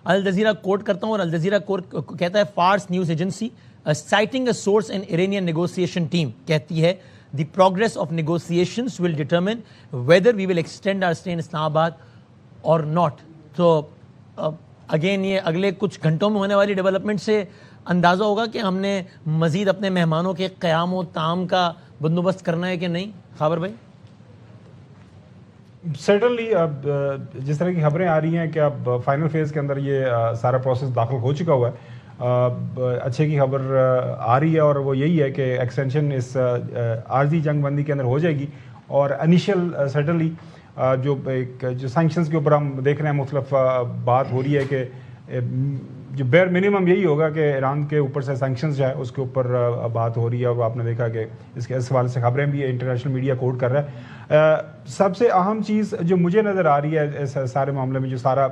Al Jazeera کوٹ کرتا ہوں, اور الجزیرہ کہتا ہے فارس news agency citing a source in Iranian negotiation team کہتی ہے the progress of negotiations will determine whether we will extend our stay in Islam Abad or not. تو again یہ اگلے کچھ گھنٹوں میں ہونے والی ڈیولپمنٹ سے اندازہ ہوگا کہ ہم نے مزید اپنے مہمانوں کے قیام و طعام کا بندوبست کرنا ہے کہ نہیں. خابر بھائی؟ سرٹنلی اب جس طرح کی خبریں آ رہی ہیں کہ اب فائنل فیز کے اندر یہ سارا پروسیس داخل ہو چکا ہوا ہے. اچھے کی خبر آ رہی ہے اور وہ یہی ہے کہ ایکسٹینشن اس عارضی جنگ بندی کے اندر ہو جائے گی, اور انیشیل سرٹنلی جو سینکشنز کے اوپر ہم دیکھ رہے ہیں مختلف بات ہو رہی ہے کہ جو بیر منیمم یہی ہوگا کہ ایران کے اوپر سے سینکشنز جو ہے اس کے اوپر بات ہو رہی ہے, اور آپ نے دیکھا کہ اس حوالے سے خبریں بھی انٹرنیشنل میڈیا کوٹ کر رہا ہے. سب سے اہم چیز جو مجھے نظر آ رہی ہے اس سارے معاملے میں, جو سارا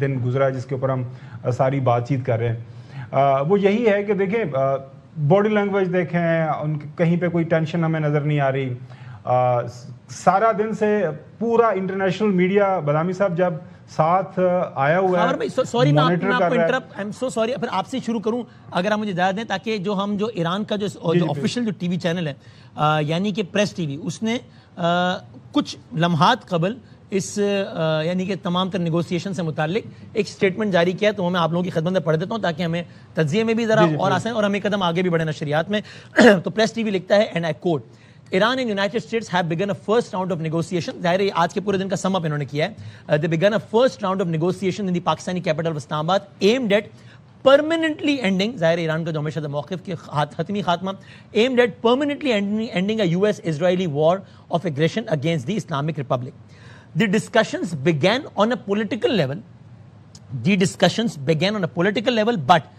دن گزرا ہے جس کے اوپر ہم ساری بات چیت کر رہے ہیں, وہ یہی ہے کہ دیکھیں باڈی لینگویج دیکھیں, ان کہیں پہ کوئی ٹینشن ہمیں نظر نہیں آ رہی. سارا دن سے پورا انٹرنیشنل میڈیا بادامی صاحب جب ساتھ آیا ہوا ہے. سوری میں آپ کو interrupt, I am so sorry, پھر آپ سے شروع کروں اگر آپ مجھے اجازت دیں, تاکہ جو ایران کا جو آفیشیل جو ٹی وی چینل ہے یعنی کہ پریس ٹی وی, اس نے کچھ لمحات قبل اس یعنی کہ تمام تر نیگوسیشن سے متعلق ایک سٹیٹمنٹ جاری کیا ہے. تو میں آپ لوگوں کی خدمت میں پڑھ دیتا ہوں تاکہ ہمیں تجزیے میں بھی ذرا اور آسان اور ہمیں قدم آگے بھی بڑھے نشریات میں. تو پریس ٹی وی لکھتا ہے, and I quote, Iran and United States have begun a first round of negotiation. ظاہر ہے آج کے پورے دن کا سم اپ انہوں نے کیا ہے. They begun a first round of negotiation in the Pakistani capital of Islamabad aimed at permanently ending, ظاہر ہے ایران کا جو ہمیشہ موقف کے حتمی خاتمہ, aimed at permanently ending a US-Israeli war of aggression against the Islamic Republic. The discussions began on a political level. But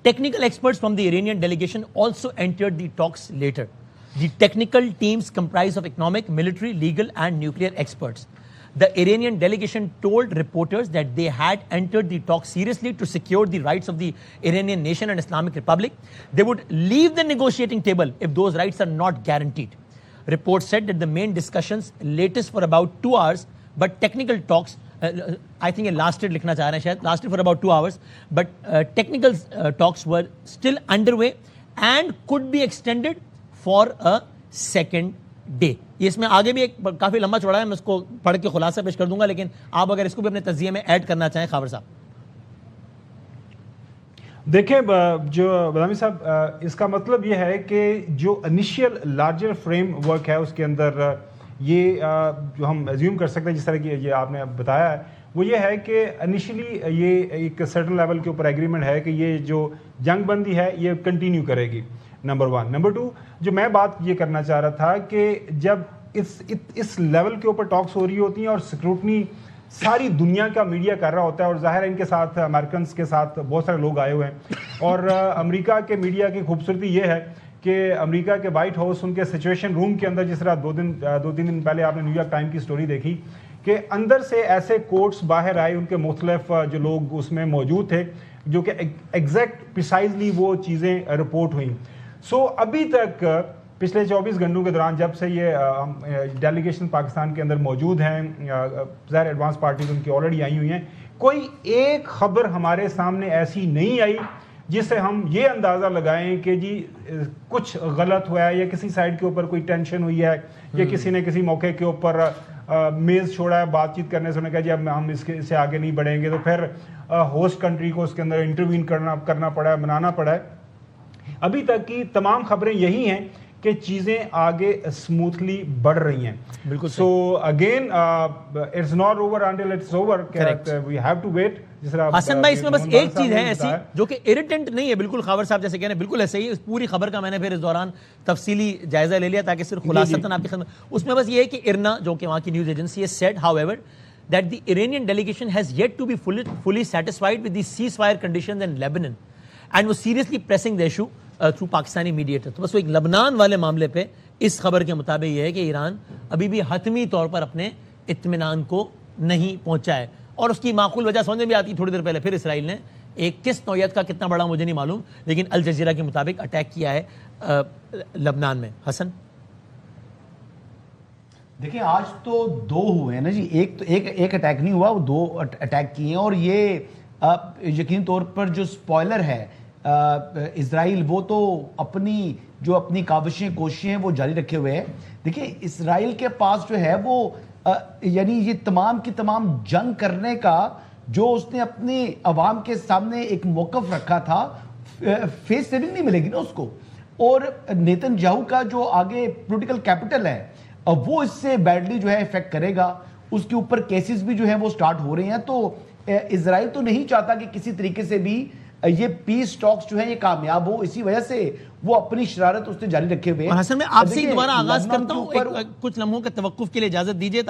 technical experts from the Iranian delegation also entered the talks later. The technical teams comprised of economic, military, legal and nuclear experts. The Iranian delegation told reporters that they had entered the talks seriously to secure the rights of the Iranian nation and Islamic Republic. They would leave the negotiating table if those rights are not guaranteed. Reports said that the main discussions latest for about 2 hours, but technical talks, I think it lasted for about 2 hours, but technical talks were still underway and could be extended for a second day. یہ اس میں آگے بھی ایک کافی لمبا چوڑا ہے, میں اس کو پڑھ کے خلاصہ پیش کر دوں گا, لیکن آپ اگر اس کو بھی اپنے تجزیے میں ایڈ کرنا چاہیں خاور صاحب. دیکھیں جو بادامی صاحب, اس کا مطلب یہ ہے کہ جو انیشیل لارجر فریم ورک ہے اس کے اندر یہ جو ہم ایزیوم کر سکتے ہیں, جس طرح کی یہ آپ نے بتایا ہے, وہ یہ ہے کہ انیشلی یہ ایک سرٹن لیول کے اوپر ایگریمنٹ ہے کہ یہ جو جنگ بندی ہے یہ کنٹینیو کرے گی, نمبر 1. نمبر 2, جو میں بات یہ کرنا چاہ رہا تھا کہ جب اس لیول کے اوپر ٹاکس ہو رہی ہوتی ہیں اور سکروٹنی ساری دنیا کا میڈیا کر رہا ہوتا ہے, اور ظاہر ہے ان کے ساتھ امریکنس کے ساتھ بہت سارے لوگ آئے ہوئے ہیں, اور امریکہ کے میڈیا کی خوبصورتی یہ ہے کہ امریکہ کے وائٹ ہاؤس ان کے سچویشن روم کے اندر, جس طرح 2-3 دن پہلے آپ نے نیو یارک ٹائم کی سٹوری دیکھی کہ اندر سے ایسے کوٹس باہر آئے, ان کے مختلف جو لوگ اس میں موجود تھے جو کہ ایگزیکٹ پریسائزلی وہ چیزیں رپورٹ ہوئیں. سو ابھی تک پچھلے 24 گھنٹوں کے دوران جب سے یہ ڈیلیگیشن پاکستان کے اندر موجود ہیں, ظاہر ایڈوانس پارٹیز ان کی آلریڈی آئی ہوئی ہیں, کوئی ایک خبر ہمارے سامنے ایسی نہیں آئی جس سے ہم یہ اندازہ لگائیں کہ جی کچھ غلط ہوا ہے, یا کسی سائڈ کے اوپر کوئی ٹینشن ہوئی ہے, یا کسی نے کسی موقع کے اوپر میز چھوڑا ہے بات چیت کرنے سے, انہوں نے کہا جی اب ہم اس سے آگے نہیں بڑھیں گے, تو پھر ہوسٹ کنٹری کو اس کے اندر انٹروین کرنا پڑا ہے, منانا پڑا ہے. ابھی تک کی تمام خبریں یہی ہیں کہ چیزیں آگے اسموتھلی بڑھ رہی ہیں. بالکل. So again it's not over until it's over, we have to wait. Hasan بھائی اس میں بس ایک چیز ہے ایسی جو کہ اریٹنٹ نہیں ہے, بالکل خاور صاحب جیسے کہہ رہے ہیں بالکل ایسے ہی, اس پوری خبر کا میں نے پھر اس دوران تفصیلی جائزہ لے لیا تاکہ صرف خلاصتاً آپ کی خدمت. اس میں بس یہ ہے کہ ارنا جو کہ وہاں کی نیوز ایجنسی ہے said however that the Iranian delegation has yet to be fully satisfied with the ceasefire conditions in Lebanon and was seriously pressing the issue through Pakistani mediator. تو بس وہ ایک لبنان والے معاملے پہ اس خبر کے مطابق یہ ہے کہ ایران ابھی بھی حتمی طور پر اپنے اطمینان کو نہیں پہنچا ہے, اور اس کی معقول وجہ سمجھ میں بھی آتی. تھوڑی دیر پہلے پھر اسرائیل نے ایک کس نوعیت کا, کتنا بڑا مجھے نہیں معلوم, لیکن الجزیرہ کے مطابق اٹیک کیا ہے لبنان میں. حسن دیکھیں آج تو 2 ہوئے ہیں نا جی, ایک اٹیک نہیں ہوا, وہ 2 اٹیک کیے ہیں, اور یہ یقین طور پر جو سپوائلر ہے اسرائیل، وہ تو اپنی کاوشیں کوششیں وہ جاری رکھے ہوئے ہیں. دیکھیں اسرائیل کے پاس جو ہے وہ یعنی یہ تمام کی تمام جنگ کرنے کا جو اس نے اپنی عوام کے سامنے ایک موقف رکھا تھا، فیس سیونگ نہیں ملے گی نا اس کو. اور نیتن یاہو کا جو آگے پولیٹیکل کیپٹل ہے وہ اس سے بیڈلی جو ہے افیکٹ کرے گا. اس کے اوپر کیسز بھی جو ہیں وہ سٹارٹ ہو رہے ہیں. تو اسرائیل تو نہیں چاہتا کہ کسی طریقے سے بھی یہ پیس ٹاکس جو ہیں یہ کامیاب ہو، اسی وجہ سے وہ اپنی شرارت اس نے جاری رکھے ہوئے ہیں. حسن میں آپ سے دوبارہ آغاز کرتا ہوں، کچھ لمحوں کے توقف کے لیے اجازت دیجیے.